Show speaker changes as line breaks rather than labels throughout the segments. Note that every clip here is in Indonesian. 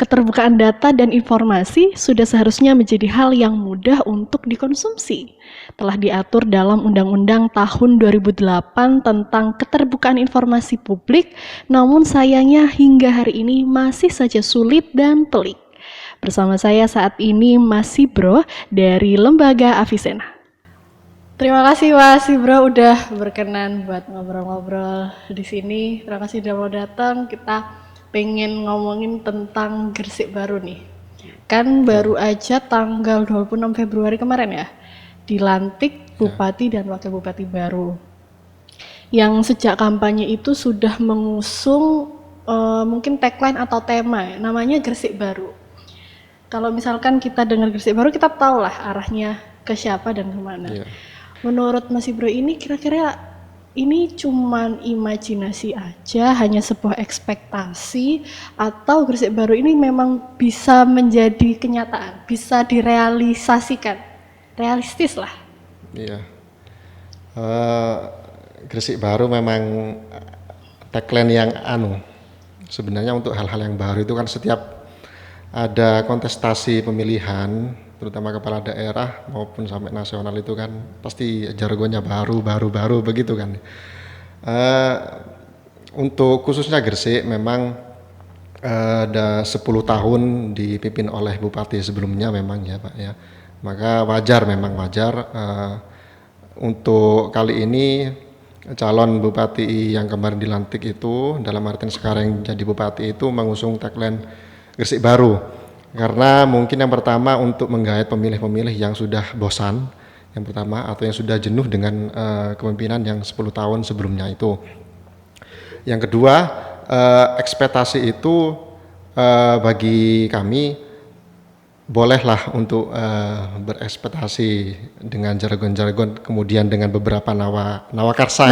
Keterbukaan data dan informasi sudah seharusnya menjadi hal yang mudah untuk dikonsumsi. Telah diatur dalam Undang-Undang tahun 2008 tentang keterbukaan informasi publik, namun sayangnya hingga hari ini masih saja sulit dan pelik. Bersama saya saat ini Mas Sibro dari Lembaga Avicenna. Terima kasih Mas Sibro udah berkenan buat ngobrol-ngobrol di sini. Terima kasih udah mau datang. Kita pengen ngomongin tentang Gresik Baru nih. Kan baru aja tanggal 26 Februari kemarin ya, dilantik Bupati dan Wakil Bupati baru. Yang sejak kampanye itu sudah mengusung mungkin tagline atau tema, namanya Gresik Baru. Kalau misalkan kita dengar Gresik Baru, kita tahu lah arahnya ke siapa dan kemana. Yeah. Menurut Mas Ibro ini kira-kira ini cuman imajinasi aja, hanya sebuah ekspektasi, atau Gresik Baru ini memang bisa menjadi kenyataan, bisa direalisasikan, realistis lah.
Iya, Gresik Baru memang tagline yang sebenarnya untuk hal-hal yang baru itu kan setiap ada kontestasi pemilihan, terutama kepala daerah maupun sampai nasional itu kan pasti jargonnya baru begitu kan. Untuk khususnya Gresik memang ada 10 tahun dipimpin oleh bupati sebelumnya memang ya Pak ya. Maka wajar untuk kali ini calon bupati yang kemarin dilantik itu dalam artian sekarang jadi bupati itu mengusung tagline Gresik Baru. Karena mungkin yang pertama untuk menggait pemilih-pemilih yang sudah bosan, yang pertama, atau yang sudah jenuh dengan kepemimpinan yang 10 tahun sebelumnya itu. Yang kedua, ekspektasi itu bagi kami bolehlah untuk berekspektasi dengan jargon-jargon, kemudian dengan beberapa nawakarsa.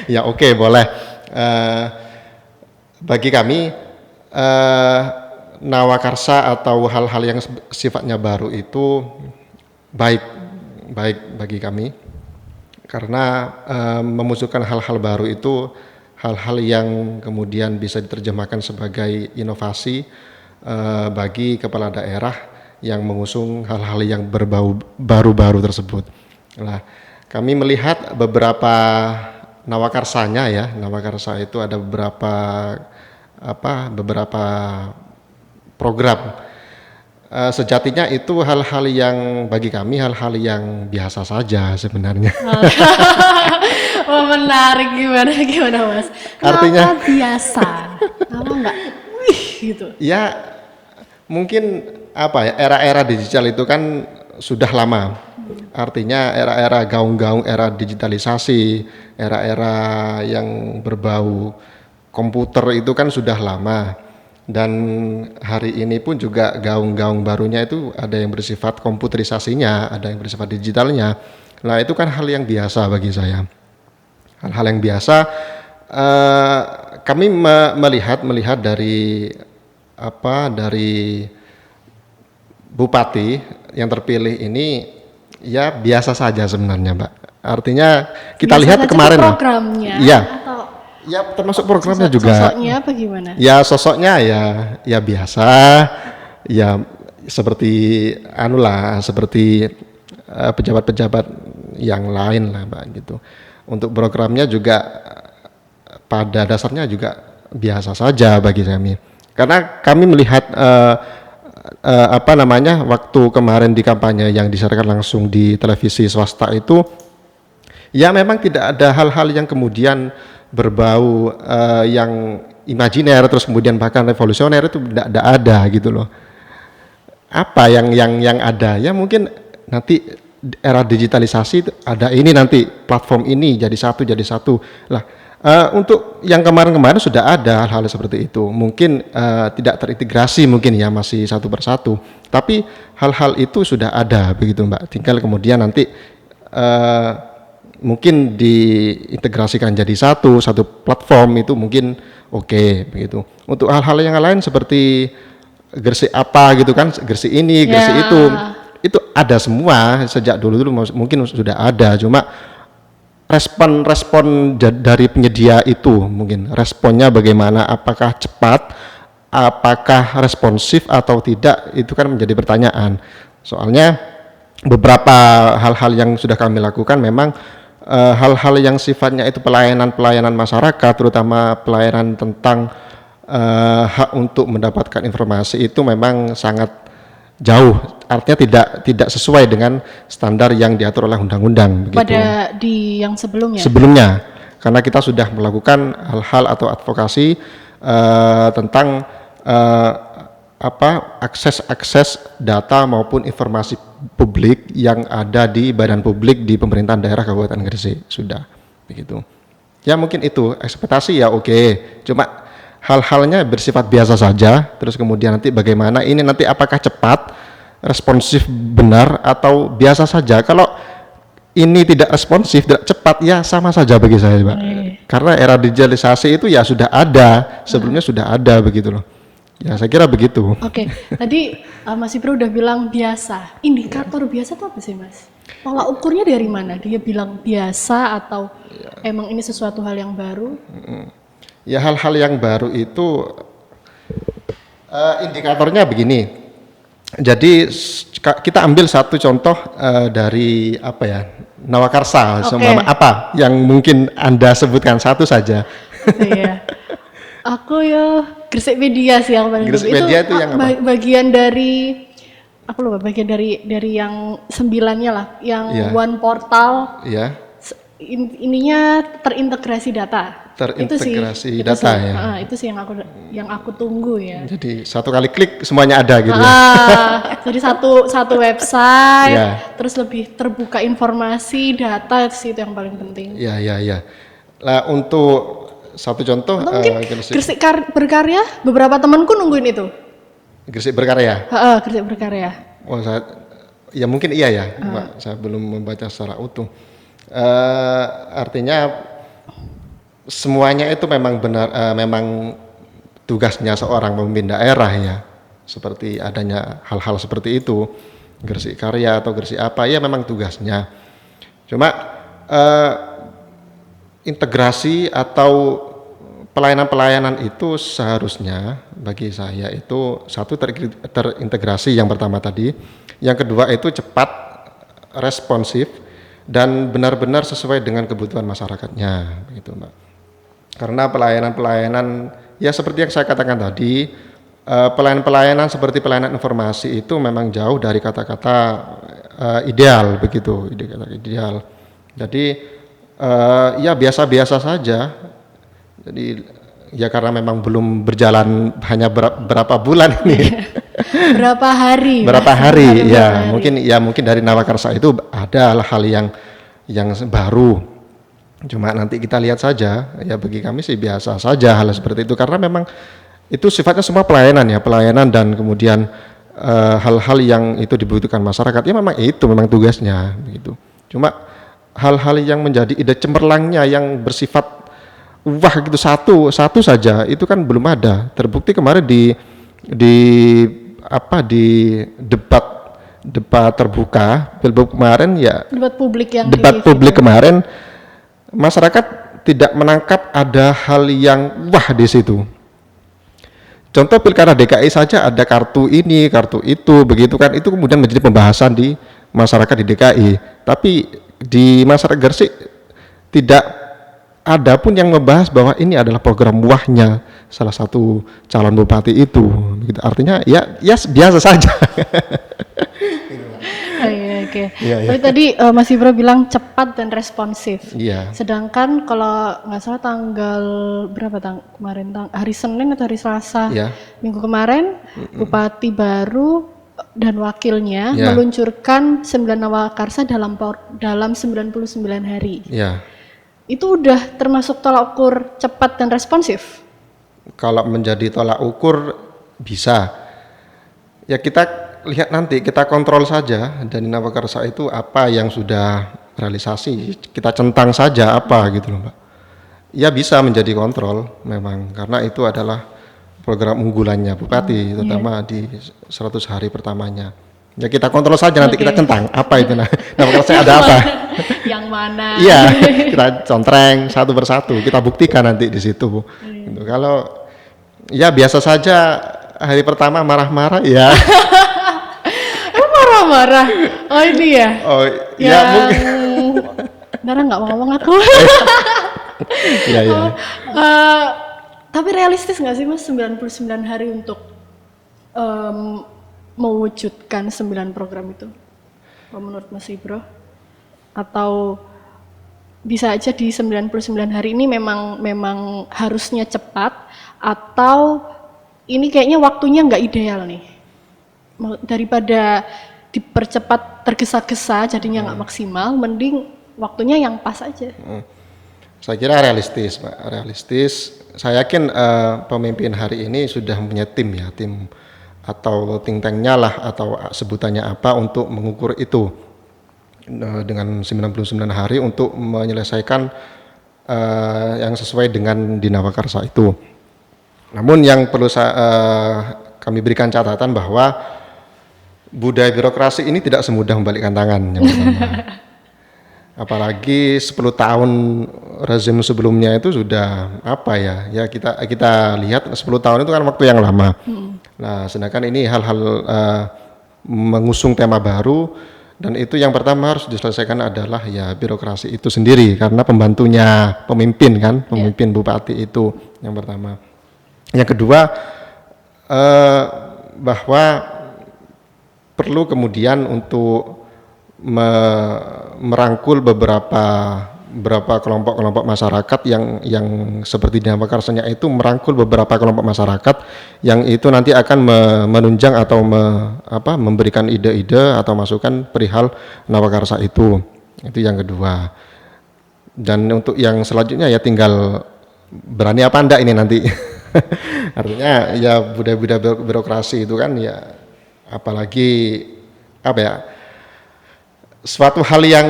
Ya oke, boleh. Bagi kami nawakarsa atau hal-hal yang sifatnya baru itu baik bagi kami karena memunculkan hal-hal baru itu hal-hal yang kemudian bisa diterjemahkan sebagai inovasi bagi kepala daerah yang mengusung hal-hal yang berbau baru-baru tersebut. Nah, kami melihat beberapa nawakarsanya ya, nawakarsa itu ada beberapa program. Sejatinya itu hal-hal yang bagi kami hal-hal yang biasa saja sebenarnya.
Oh, menarik gimana Mas?
Artinya
biasa, apa enggak? Wih gitu.
Ya mungkin era-era digital itu kan sudah lama. Artinya era-era gaung-gaung, era digitalisasi, era-era yang berbau komputer itu kan sudah lama. Dan hari ini pun juga gaung-gaung barunya itu ada yang bersifat komputerisasinya, ada yang bersifat digitalnya. Nah itu kan hal yang biasa bagi saya. Hal-hal yang biasa kami melihat dari bupati yang terpilih ini ya biasa saja sebenarnya Mbak. Artinya kita biasa lihat kemarin
programnya.
Ya. Ya termasuk programnya juga.
Sosoknya apa gimana?
Ya sosoknya ya biasa, ya seperti seperti pejabat-pejabat yang lain lah Mbak gitu. Untuk programnya juga pada dasarnya juga biasa saja bagi kami. Karena kami melihat waktu kemarin di kampanye yang disiarkan langsung di televisi swasta itu, ya memang tidak ada hal-hal yang kemudian berbau yang imajiner terus kemudian bahkan revolusioner itu tidak ada gitu loh. Apa yang ada ya mungkin nanti era digitalisasi itu ada ini nanti platform ini jadi satu lah. Untuk yang kemarin sudah ada hal-hal seperti itu. Mungkin tidak terintegrasi mungkin ya masih satu persatu. Tapi hal-hal itu sudah ada begitu Mbak. Tinggal kemudian nanti mungkin diintegrasikan jadi satu platform itu mungkin oke, begitu. Untuk hal-hal yang lain seperti Gresik apa gitu kan, Gresik ini, Gresik itu ada semua sejak dulu mungkin sudah ada, cuma respon dari penyedia itu mungkin responnya bagaimana, apakah cepat apakah responsif atau tidak itu kan menjadi pertanyaan. Soalnya beberapa hal-hal yang sudah kami lakukan memang hal-hal yang sifatnya itu pelayanan masyarakat, terutama pelayanan tentang hak untuk mendapatkan informasi itu memang sangat jauh, artinya tidak sesuai dengan standar yang diatur oleh undang-undang.
Pada di yang sebelumnya.
Sebelumnya, karena kita sudah melakukan hal-hal atau advokasi tentang akses data maupun informasi publik yang ada di badan publik di pemerintahan daerah Kabupaten Gresik sudah begitu. Ya mungkin itu ekspektasi ya oke. Cuma hal-halnya bersifat biasa saja. Terus kemudian nanti bagaimana ini nanti apakah cepat, responsif benar atau biasa saja. Kalau ini tidak responsif, tidak cepat, ya sama saja bagi saya, Pak. Karena era digitalisasi itu ya sudah ada, sebelumnya sudah ada begitu loh. Ya saya kira begitu.
Oke, tadi Mas Ibro udah bilang biasa. Indikator biasa itu apa sih, Mas? Pola ukurnya dari mana? Dia bilang biasa atau emang ini sesuatu hal yang baru?
Ya hal-hal yang baru itu indikatornya begini. Jadi kita ambil satu contoh dari apa ya, Nawakarsa, apa yang mungkin Anda sebutkan satu saja.
Iya. Aku ya Gresik Media sih yang paling
Gresik Media itu yang apa?
Bagian dari aku lupa, bagian dari yang 9-nya lah, yang One Portal.
Iya.
Ininya terintegrasi data.
Terintegrasi data ya.
Itu sih yang aku tunggu ya.
Jadi satu kali klik semuanya ada gitu ya.
Jadi satu website, terus lebih terbuka informasi, data sih itu yang paling penting.
Iya. Nah untuk satu contoh,
Gresik Berkarya, beberapa temanku nungguin itu.
Gresik Berkarya.
Gresik Berkarya.
Oh ya mungkin iya ya, Mbak, saya belum membaca secara utuh. Artinya semuanya itu memang benar, memang tugasnya seorang pemimpin daerah ya, seperti adanya hal-hal seperti itu, Gresik Karya atau Gresik apa ya memang tugasnya. Cuma integrasi atau pelayanan-pelayanan itu seharusnya bagi saya itu satu terintegrasi yang pertama tadi, yang kedua itu cepat, responsif dan benar-benar sesuai dengan kebutuhan masyarakatnya, begitu Mbak. Karena pelayanan-pelayanan ya seperti yang saya katakan tadi, pelayanan-pelayanan seperti pelayanan informasi itu memang jauh dari kata-kata ideal, begitu, ideal. Jadi ya biasa-biasa saja. Jadi ya karena memang belum berjalan hanya berapa bulan ini.
Berapa hari
ya. Mungkin dari Nawakarsa itu ada hal yang baru. Cuma nanti kita lihat saja. Ya bagi kami sih biasa saja hal seperti itu karena memang itu sifatnya semua pelayanan dan kemudian hal-hal yang itu dibutuhkan masyarakat ya memang tugasnya begitu. Cuma hal-hal yang menjadi ide cemerlangnya yang bersifat wah gitu satu saja itu kan belum ada. Terbukti kemarin di debat terbuka Pilgub kemarin ya, debat publik kemarin masyarakat tidak menangkap ada hal yang wah di situ. Contoh Pilkada DKI saja ada kartu ini, kartu itu, begitu kan, itu kemudian menjadi pembahasan di masyarakat di DKI. Tapi di masyarakat Gresik tidak ada pun yang membahas bahwa ini adalah program wahnya salah satu calon bupati itu. Begitu. Artinya ya biasa saja.
Oke. Tapi tadi Mas Ibro bilang cepat dan responsif.
Iya.
Sedangkan kalau nggak salah tanggal berapa kemarin hari Senin atau hari Selasa minggu kemarin Bupati baru dan wakilnya meluncurkan 9 Nawakarsa dalam 99 hari.
Iya.
Itu udah termasuk tolak ukur cepat dan responsif?
Kalau menjadi tolak ukur bisa. Ya kita lihat nanti, kita kontrol saja dari Nawakarsa itu apa yang sudah realisasi, kita centang saja apa gitu loh Mbak. Ya bisa menjadi kontrol memang, karena itu adalah program unggulannya Bupati, terutama di 100 hari pertamanya. Ya kita kontrol saja nanti kita centang, apa itu Nawakarsa ada apa.
Yang mana?
Iya, kita contreng satu persatu, kita buktikan nanti di situ. Gitu. Kalau ya biasa saja hari pertama marah-marah ya.
Emang marah-marah? Oh ini ya?
Oh ya
Yang...
mungkin.
Nara nggak mau ngomong aku.
Ya ya.
Eh, tapi realistis nggak sih Mas 99 hari untuk mewujudkan 9 program itu? Kalau menurut Mas Ibro? Atau bisa aja di 99 hari ini memang harusnya cepat, atau ini kayaknya waktunya nggak ideal nih? Daripada dipercepat tergesa-gesa jadinya nggak maksimal, mending waktunya yang pas aja.
Saya kira realistis, Pak. Realistis. Saya yakin pemimpin hari ini sudah punya tim ya, tim atau think tank-nya lah atau sebutannya apa untuk mengukur itu dengan 99 hari untuk menyelesaikan yang sesuai dengan Dinawakarsa itu. Namun yang perlu kami berikan catatan bahwa budaya birokrasi ini tidak semudah membalikkan tangan yang pertama. Apalagi 10 tahun rezim sebelumnya itu sudah apa ya kita lihat 10 tahun itu kan waktu yang lama. Nah sedangkan ini hal-hal mengusung tema baru, dan itu yang pertama harus diselesaikan adalah ya birokrasi itu sendiri, karena pembantunya pemimpin kan, pemimpin bupati itu yang pertama. Yang kedua bahwa perlu kemudian untuk merangkul beberapa kelompok-kelompok masyarakat yang seperti Dinawakarsanya itu merangkul beberapa kelompok masyarakat yang itu nanti akan menunjang atau memberikan ide-ide atau masukan perihal Nawakarsa itu yang kedua. Dan untuk yang selanjutnya ya tinggal berani apa enggak ini nanti. Artinya ya budaya-budaya birokrasi itu kan ya apalagi apa ya, suatu hal yang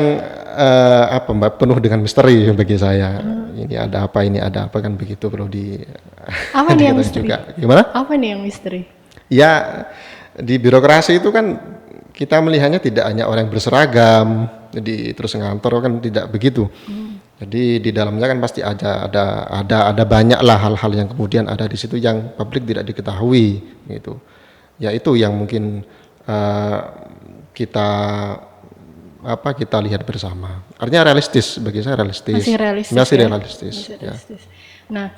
penuh dengan misteri bagi saya. Ini ada apa kan begitu, perlu di
apa nih yang misteri
juga. Gimana?
Apa nih yang misteri?
Ya di birokrasi itu kan kita melihatnya tidak hanya orang yang berseragam jadi terus ngantor, kan tidak begitu. Jadi di dalamnya kan pasti ada banyak lah hal-hal yang kemudian ada di situ yang publik tidak diketahui gitu. Ya itu yang mungkin kita lihat bersama. Artinya realistis, bagi saya realistis.
Masih realistis.
Masih
ya?
realistis.
Masih
Ya.
realistis. Nah,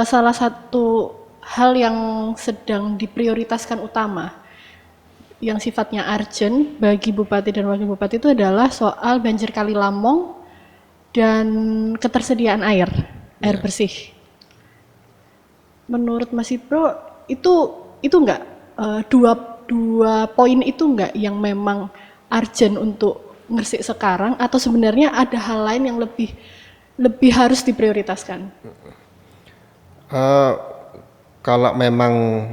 salah satu hal yang sedang diprioritaskan utama yang sifatnya urgent bagi bupati dan wakil bupati itu adalah soal banjir Kali Lamong dan ketersediaan air bersih. Menurut Mas Ibro itu enggak dua poin itu enggak yang memang urgent untuk Gresik sekarang, atau sebenarnya ada hal lain yang lebih harus diprioritaskan?
Kalau memang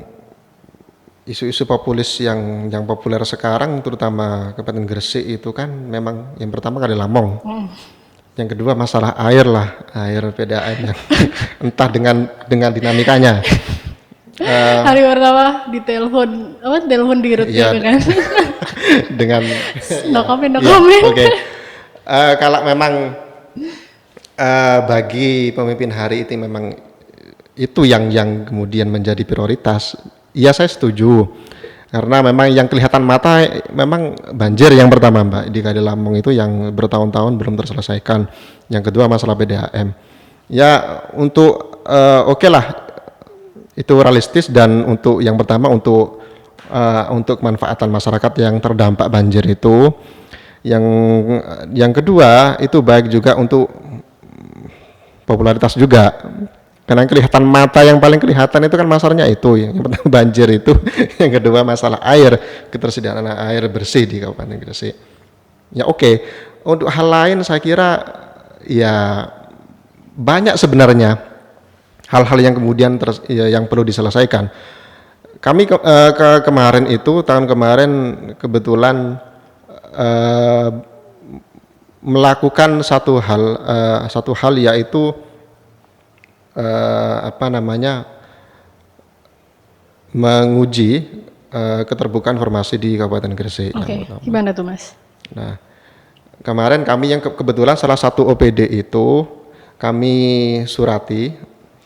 isu-isu populis yang populer sekarang, terutama Kabupaten Gresik itu kan memang yang pertama Kali Lamong, yang kedua masalah air lah, air PDAM yang entah dengan dinamikanya.
Hari pertama telepon di root
Iya,
kan?
dengan
No comment.
Oke. Kalau memang bagi pemimpin hari itu memang itu yang kemudian menjadi prioritas, iya saya setuju. Karena memang yang kelihatan mata memang banjir yang pertama Mbak di Kali Lamong itu yang bertahun-tahun belum terselesaikan. Yang kedua masalah PDAM. Ya untuk oke lah itu realistis, dan untuk yang pertama untuk kemanfaatan masyarakat yang terdampak banjir itu. Yang kedua itu baik juga untuk popularitas juga. Karena kelihatan mata, yang paling kelihatan itu kan masalahnya itu, yang pertama banjir itu, yang kedua masalah air, ketersediaan air bersih di Kabupaten Gresik. Ya oke. Untuk hal lain saya kira ya banyak sebenarnya hal-hal yang kemudian yang perlu diselesaikan. Kami kemarin itu tahun kemarin kebetulan melakukan satu hal yaitu menguji keterbukaan informasi di Kabupaten Gresik.
Oke, gimana tuh Mas?
Nah, kemarin kami yang kebetulan salah satu OPD itu kami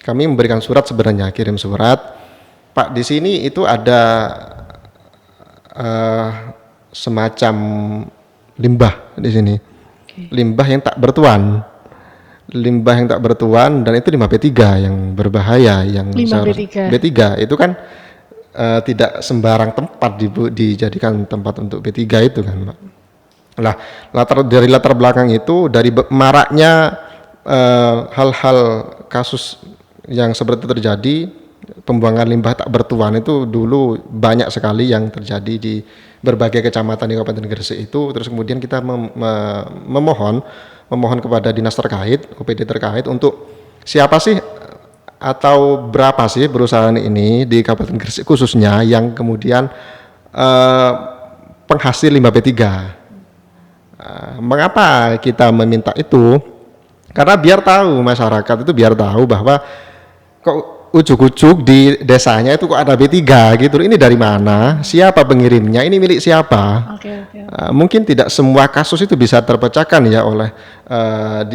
memberikan surat sebenarnya, kirim surat Pak, di sini itu ada semacam limbah di sini. Limbah yang tak bertuan. Limbah yang tak bertuan, dan itu limbah B3 yang berbahaya, yang
Limbah B3.
B3 itu kan tidak sembarang tempat dijadikan tempat untuk B3 itu kan, Pak. Nah, dari latar belakang itu, dari maraknya hal-hal kasus yang seperti itu terjadi, pembuangan limbah tak bertuan itu dulu banyak sekali yang terjadi di berbagai kecamatan di Kabupaten Gresik itu. Terus kemudian kita memohon kepada dinas terkait, OPD terkait, untuk siapa sih atau berapa sih perusahaan ini di Kabupaten Gresik khususnya yang kemudian penghasil limbah B3. Mengapa kita meminta itu? Karena biar tahu masyarakat itu, biar tahu bahwa kok ujuk-ujuk di desanya itu kok ada B3 gitu. Ini dari mana? Siapa pengirimnya? Ini milik siapa? Mungkin tidak semua kasus itu bisa terpecahkan ya oleh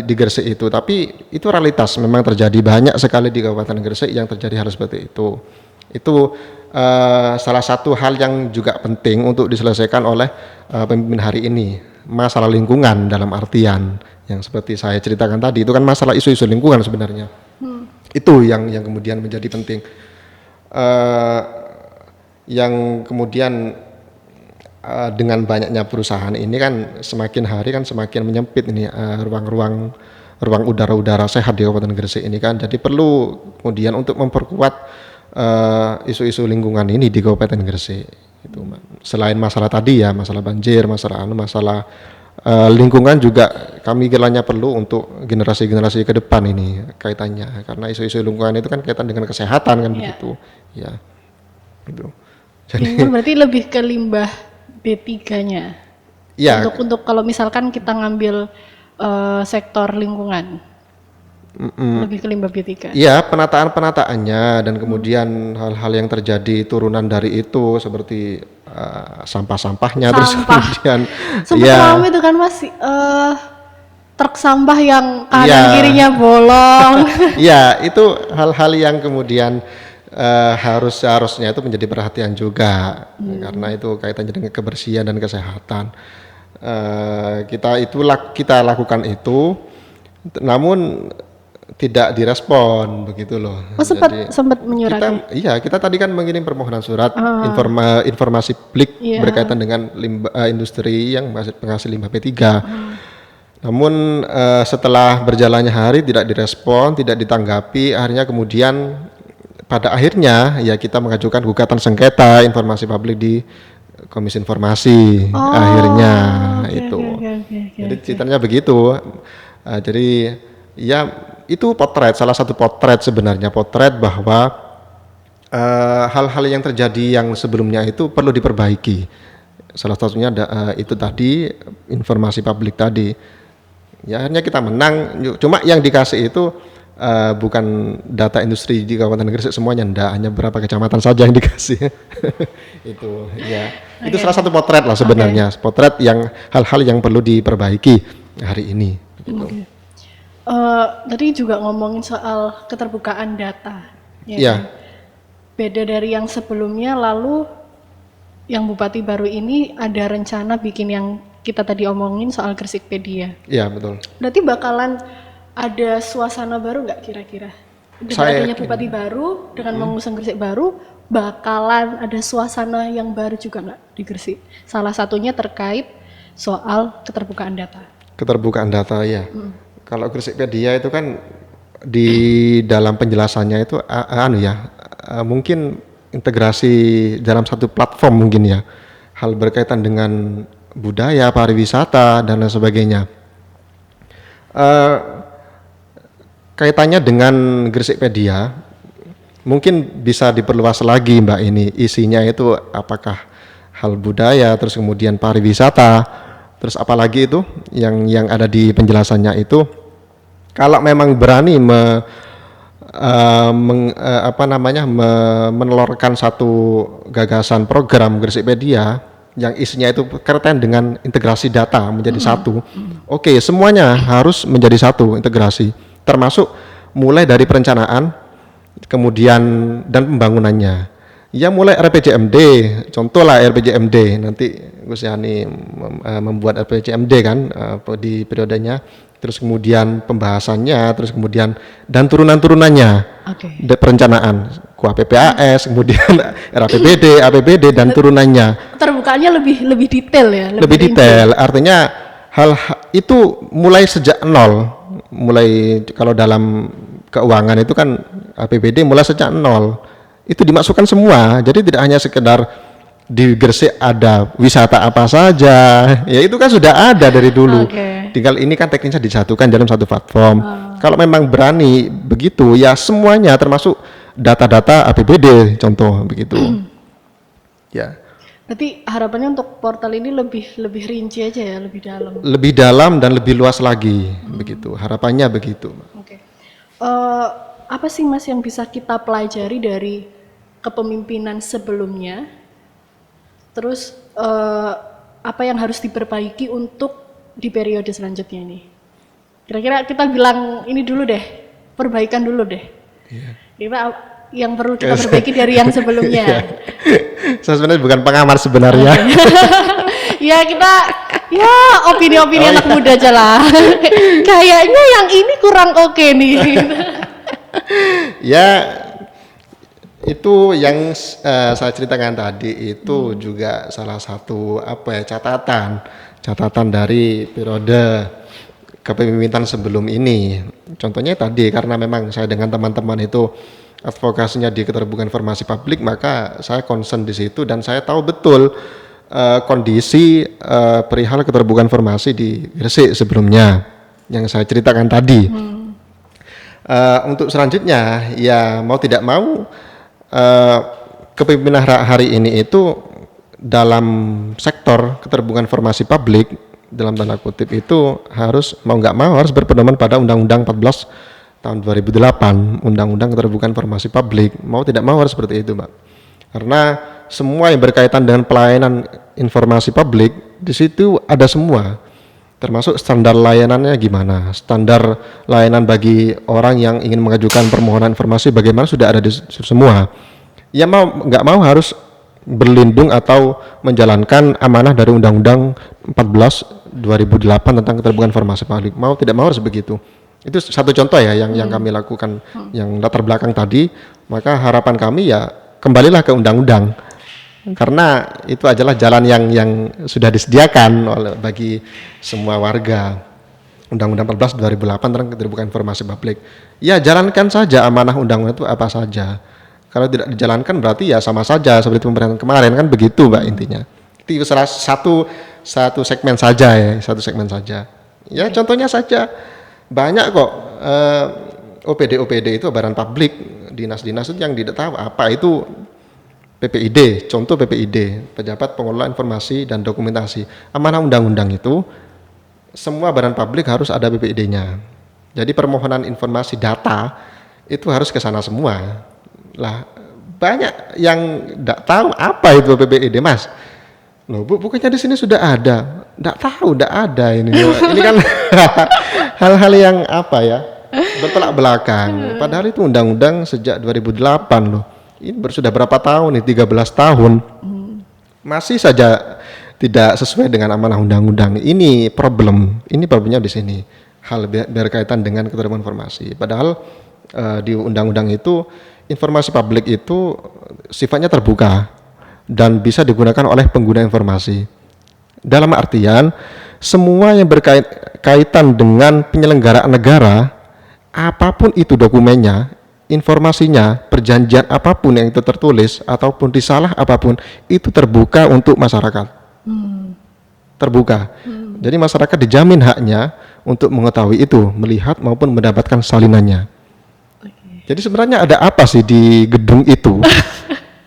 di Gresik itu, tapi itu realitas, memang terjadi banyak sekali di Kabupaten Gresik yang terjadi hal seperti itu. Itu salah satu hal yang juga penting untuk diselesaikan oleh pemimpin hari ini. Masalah lingkungan dalam artian yang seperti saya ceritakan tadi, itu kan masalah isu-isu lingkungan sebenarnya. Itu yang kemudian menjadi penting. Yang kemudian dengan banyaknya perusahaan ini kan semakin hari kan semakin menyempit ini ruang udara sehat di Kabupaten Gresik ini kan. Jadi perlu kemudian untuk memperkuat isu-isu lingkungan ini di Kabupaten Gresik. Itu, selain masalah tadi ya, masalah banjir, masalah lingkungan juga kami kiranya perlu untuk generasi-generasi ke depan ini kaitannya, karena isu-isu lingkungan itu kan kaitan dengan kesehatan kan, begitu ya. Gitu.
Jadi berarti lebih ke limbah B3-nya. Ya. Untuk kalau misalkan kita ngambil sektor lingkungan. Lebih ke limbah B3.
Iya, penataannya, dan kemudian hal-hal yang terjadi turunan dari itu seperti sampah-sampahnya. Terus kemudian
sempat itu kan Mas, truk sampah yang kanan kirinya bolong.
Iya, itu hal-hal yang kemudian harusnya itu menjadi perhatian juga, karena itu kaitannya dengan kebersihan dan kesehatan. Kita lakukan itu, namun tidak direspon begitu loh.
Sempat menyurati.
Kita tadi kan mengirim permohonan surat informasi publik berkaitan dengan industri yang penghasil limbah B3. Namun setelah berjalannya hari tidak direspon, tidak ditanggapi, akhirnya kemudian pada akhirnya ya kita mengajukan gugatan sengketa informasi publik di Komisi Informasi. Akhirnya itu. Jadi ceritanya begitu. Jadi ya itu salah satu potret sebenarnya, potret bahwa hal-hal yang terjadi yang sebelumnya itu perlu diperbaiki. Salah satunya itu tadi, informasi publik tadi. Ya akhirnya kita menang, cuma yang dikasih itu bukan data industri di Kabupaten Gresik semuanya, hanya beberapa kecamatan saja yang dikasih. Itu ya. Itu salah satu potret lah sebenarnya, potret yang hal-hal yang perlu diperbaiki hari ini. Gitu.
Tadi juga ngomongin soal keterbukaan data, kan? Beda dari yang sebelumnya, lalu yang Bupati baru ini ada rencana bikin yang kita tadi omongin soal Gresikpedia.
Iya, betul.
Berarti bakalan ada suasana baru nggak kira-kira? Dengan adanya Bupati baru, dengan mengusung Gresik baru, bakalan ada suasana yang baru juga nggak di Gresik? Salah satunya terkait soal keterbukaan data. Keterbukaan data,
ya. Kalau Gresikpedia itu kan di dalam penjelasannya itu mungkin integrasi dalam satu platform mungkin ya, hal berkaitan dengan budaya, pariwisata dan lain sebagainya. Kaitannya dengan Gresikpedia mungkin bisa diperluas lagi Mbak, ini isinya itu apakah hal budaya, terus kemudian pariwisata. Terus apalagi itu yang ada di penjelasannya itu, kalau memang berani menelorkan satu gagasan program Gresikpedia yang isinya itu kaitan dengan integrasi data menjadi satu. Oke, semuanya harus menjadi satu integrasi, termasuk mulai dari perencanaan, kemudian dan pembangunannya. Ya mulai RPJMD, contoh lah RPJMD, nanti Gus Yani membuat RPJMD kan di periodenya, terus kemudian pembahasannya, terus kemudian dan turunan-turunannya, perencanaan KUAPPAS, kemudian RAPBD, APBD dan turunannya.
Terbukanya lebih detail ya?
Lebih detail, artinya hal itu mulai sejak nol, mulai kalau dalam keuangan itu kan APBD mulai sejak nol. Itu dimasukkan semua, jadi tidak hanya sekedar di Gresik ada wisata apa saja, ya itu kan sudah ada dari dulu. Tinggal ini kan teknisnya disatukan dalam satu platform. Kalau memang berani begitu, ya semuanya termasuk data-data APBD, contoh begitu. Ya.
Berarti harapannya untuk portal ini lebih rinci aja ya, lebih dalam.
Lebih dalam dan lebih luas lagi, begitu. Harapannya begitu.
Apa sih Mas yang bisa kita pelajari dari kepemimpinan sebelumnya, terus apa yang harus diperbaiki untuk di periode selanjutnya ini? Kira-kira kita bilang ini dulu deh, perbaikan dulu deh. Kira yang perlu kita perbaiki dari yang sebelumnya.
Saya sebenarnya bukan pengamat sebenarnya.
Ya kita, ya opini-opini anak muda aja lah. Kayaknya yang ini kurang oke nih.
Ya itu yang saya ceritakan tadi itu juga salah satu catatan dari periode kepemimpinan sebelum ini. Contohnya tadi karena memang saya dengan teman-teman itu advokasinya di keterbukaan informasi publik, maka saya concern di situ dan saya tahu betul kondisi perihal keterbukaan informasi di Gresik sebelumnya yang saya ceritakan tadi. Untuk selanjutnya ya mau tidak mau kepemimpinan hari ini itu dalam sektor keterbukaan informasi publik dalam tanda kutip itu harus mau nggak mau harus berpedoman pada Undang-Undang 14 tahun 2008, Undang-Undang Keterbukaan Informasi Publik. Mau tidak mau harus seperti itu, Mbak. Karena semua yang berkaitan dengan pelayanan informasi publik di situ ada semua. Termasuk standar layanannya gimana, standar layanan bagi orang yang ingin mengajukan permohonan informasi bagaimana sudah ada di semua. Ya mau nggak mau harus berlindung atau menjalankan amanah dari Undang-Undang 14 2008 tentang keterbukaan informasi publik. Mau tidak mau harus begitu. Itu satu contoh ya yang kami lakukan, yang latar belakang tadi. Maka harapan kami ya kembalilah ke undang-undang, karena itu adalah jalan yang sudah disediakan oleh bagi semua warga. Undang-Undang 14 2008 tentang keterbukaan informasi publik. Ya jalankan saja amanah undang-undang itu apa saja. Kalau tidak dijalankan berarti ya sama saja seperti pemerintahan kemarin, kan begitu Mbak intinya. Itu salah satu segmen saja ya, satu segmen saja. Ya contohnya saja banyak kok OPD itu badan publik, dinas-dinas itu yang tidak tahu apa itu PPID, contoh PPID, Pejabat Pengelola Informasi dan Dokumentasi. Amanah undang-undang itu semua badan publik harus ada PPID-nya. Jadi permohonan informasi data itu harus ke sana semua. Lah banyak yang tidak tahu apa itu PPID, Mas. Loh Bu, bukannya di sini sudah ada? Tidak tahu, tidak ada ini. Ini kan hal-hal yang apa ya? Bertolak belakang. Padahal itu undang-undang sejak 2008 loh. Ini sudah berapa tahun nih? 13 tahun. Masih saja tidak sesuai dengan amanah undang-undang. Ini problemnya di sini. Hal berkaitan dengan keterbukaan informasi. Padahal di undang-undang itu informasi publik itu sifatnya terbuka dan bisa digunakan oleh pengguna informasi. Dalam artian semua yang berkaitan dengan penyelenggaraan negara, apapun itu dokumennya, informasinya, perjanjian apapun yang itu tertulis ataupun risalah apapun itu terbuka untuk masyarakat. Terbuka. Jadi masyarakat dijamin haknya untuk mengetahui itu, melihat maupun mendapatkan salinannya. Jadi sebenarnya ada apa sih di gedung itu?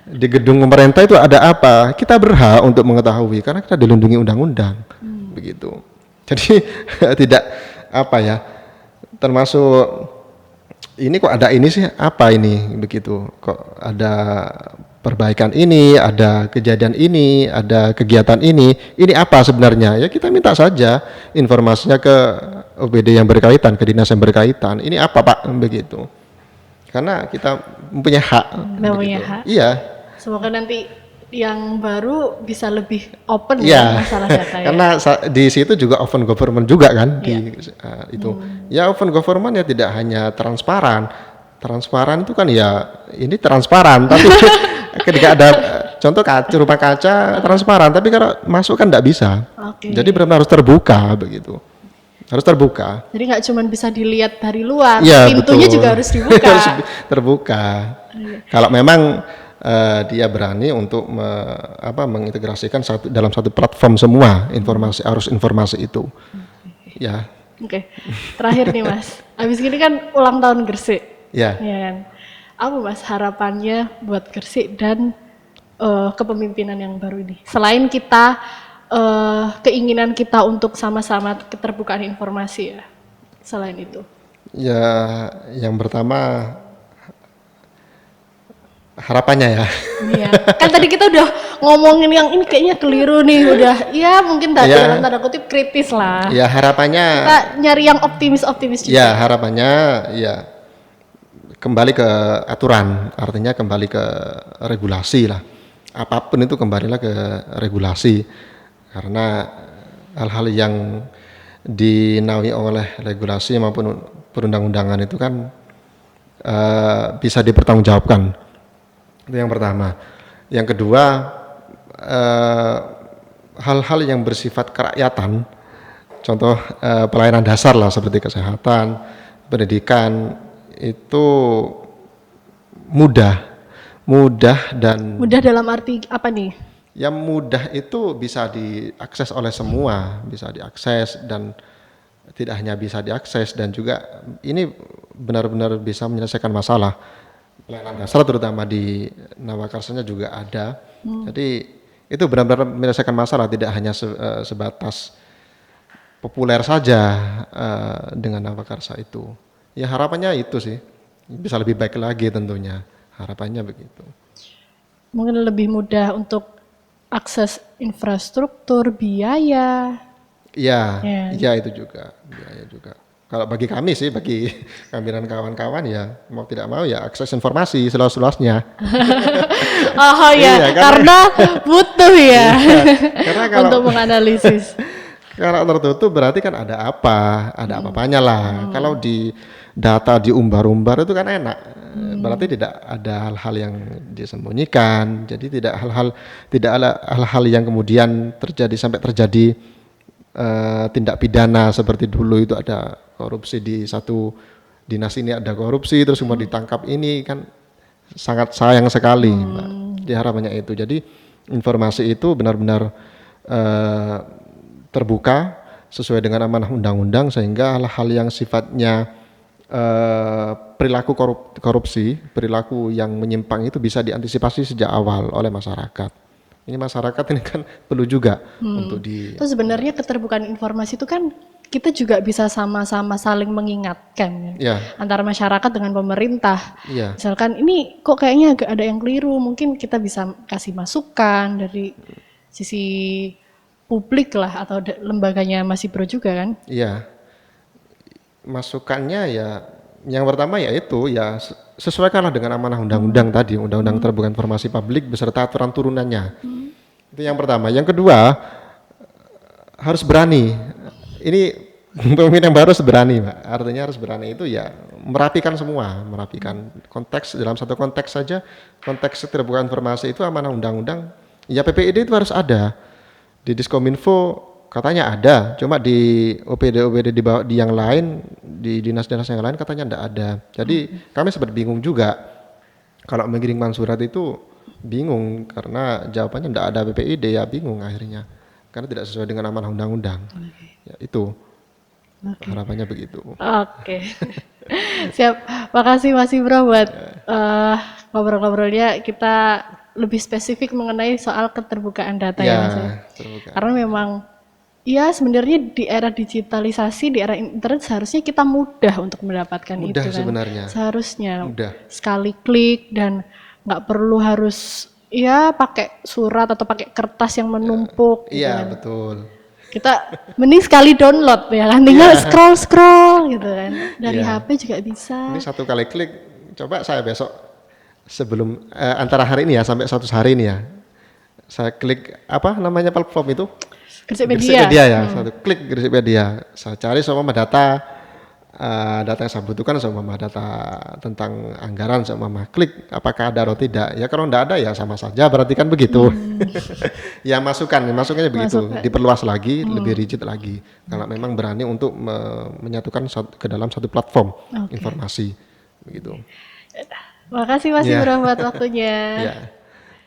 Di gedung pemerintah itu ada apa? Kita berhak untuk mengetahui karena kita dilindungi undang-undang. Begitu. Jadi tidak apa ya? Termasuk ini kok ada ini sih, apa ini begitu? Kok ada perbaikan ini, ada kejadian ini, ada kegiatan ini apa sebenarnya? Ya kita minta saja informasinya ke OPD yang berkaitan, ke dinas yang berkaitan. Ini apa Pak? Begitu. Karena kita mempunyai hak.
Mempunyai hak.
Iya.
Semoga nanti yang baru bisa lebih open
Iya,
masalah data ya.
karena di situ juga open government juga kan di itu. Ya open government ya tidak hanya transparan. Transparan itu kan ya ini transparan, tapi ketika ada contoh rumah kaca transparan, tapi kalau masuk kan tidak bisa.
Oke.
Jadi benar-benar harus terbuka begitu. Harus terbuka.
Jadi nggak cuma bisa dilihat dari luar,
Iya,
pintunya
betul.
juga harus dibuka.
Harus terbuka. Kalau memang dia berani untuk mengintegrasikan dalam satu platform semua arus informasi itu. Ya.
Oke. Terakhir nih Mas, habis gini kan ulang tahun Gresik.
Ya.
Ya kan. Apa Mas harapannya buat Gresik dan kepemimpinan yang baru ini? Selain kita keinginan kita untuk sama-sama keterbukaan informasi ya. Selain itu.
Ya, yang pertama harapannya ya.
Iya. Kan tadi kita udah ngomongin yang ini kayaknya keliru nih, udah ya mungkin dalam tanda kutip kritis lah.
Ya harapannya.
Kita nyari yang optimis-optimis juga.
Ya harapannya ya kembali ke aturan, artinya kembali ke regulasi lah. Apapun itu kembalilah ke regulasi, karena hal-hal yang dinaungi oleh regulasi maupun perundang-undangan itu kan bisa dipertanggungjawabkan. Itu yang pertama. Yang kedua, hal-hal yang bersifat kerakyatan, contoh pelayanan dasar lah seperti kesehatan, pendidikan, itu mudah dan
mudah dalam arti apa nih?
yang mudah itu bisa diakses oleh semua, bisa diakses dan tidak hanya bisa diakses dan juga ini benar-benar bisa menyelesaikan masalah. Pelayanan dasar terutama di Nawakarsanya juga ada. Jadi itu benar-benar menyelesaikan masalah, tidak hanya sebatas populer saja dengan Nawakarsa itu. Ya harapannya itu sih, bisa lebih baik lagi tentunya, harapannya begitu.
Mungkin lebih mudah untuk akses infrastruktur, biaya.
Iya, iya itu juga, biaya juga. Kalau bagi kami sih, bagi kami dan kawan-kawan ya mau tidak mau ya akses informasi seluas-luasnya.
Oh ya,
Iya,
karena butuh ya,
Karena kalau
untuk menganalisis.
kalau tertutup berarti kan ada apa-apanya lah. Kalau di data diumbar-umbar itu kan enak. Berarti tidak ada hal-hal yang disembunyikan. Jadi tidak ada hal-hal yang kemudian sampai terjadi tindak pidana seperti dulu itu ada korupsi di satu dinas ini ada korupsi terus semua ditangkap, ini kan sangat sayang sekali, Mbak. Harapannya itu. Jadi informasi itu benar-benar terbuka sesuai dengan amanah undang-undang sehingga hal-hal yang sifatnya perilaku korupsi, perilaku yang menyimpang itu bisa diantisipasi sejak awal oleh masyarakat. Ini masyarakat ini kan perlu juga untuk
Terus sebenarnya keterbukaan informasi itu kan kita juga bisa sama-sama saling mengingatkan
ya.
Antara masyarakat dengan pemerintah.
Ya.
Misalkan ini kok kayaknya agak ada yang keliru, mungkin kita bisa kasih masukan dari sisi publik lah atau lembaganya Mas Ibro juga kan?
Iya. Masukannya ya yang pertama ya itu ya sesuaikanlah dengan amanah undang-undang tadi, undang-undang terbuka informasi publik beserta aturan turunannya. Itu yang pertama. Yang kedua harus berani. Ini pemimpin yang baru harus berani, Mbak. Artinya harus berani itu ya merapikan semua, merapikan konteks dalam satu konteks saja. Konteks terbuka informasi itu amanah undang-undang. Ya PPID itu harus ada. Di Diskominfo katanya ada, cuma di OPD di yang lain, di dinas-dinas yang lain katanya enggak ada. Jadi kami sempat bingung juga kalau mengirimkan surat itu bingung karena jawabannya enggak ada PPID, ya bingung akhirnya karena tidak sesuai dengan amanah undang-undang. Ya itu harapannya begitu.
Oke. Siap, makasih Mas Ibro buat ngobrol-ngobrolnya. Kita lebih spesifik mengenai soal keterbukaan data ya Mas ya.
Terbuka.
Karena memang ya sebenarnya di era digitalisasi, di era internet seharusnya kita mudah untuk mendapatkan
Mudah
itu kan.
sebenarnya.
Seharusnya
Mudah.
sekali klik dan nggak perlu harus ya pakai surat atau pakai kertas yang menumpuk. Gitu
Iya
kan.
betul.
Kita mending sekali download ya kan, tinggal scroll gitu kan. Dari
Iya.
HP juga bisa.
Ini satu kali klik, coba saya besok sebelum antara hari ini ya sampai 100 hari ini ya. Saya klik apa namanya platform itu?
Gresik
Gresik
Media.
Media ya, satu klik Gresik Media. Saya cari sama data data yang saya butuhkan sama data tentang anggaran sama klik apakah ada atau tidak. Ya kalau tidak ada ya sama saja berarti kan begitu. Ya masukannya begitu, diperluas lagi, lebih rigid lagi. Kalau memang berani untuk menyatukan ke dalam satu platform informasi begitu.
Makasih Mas
Ya.
Ibra buat waktunya.
Ya.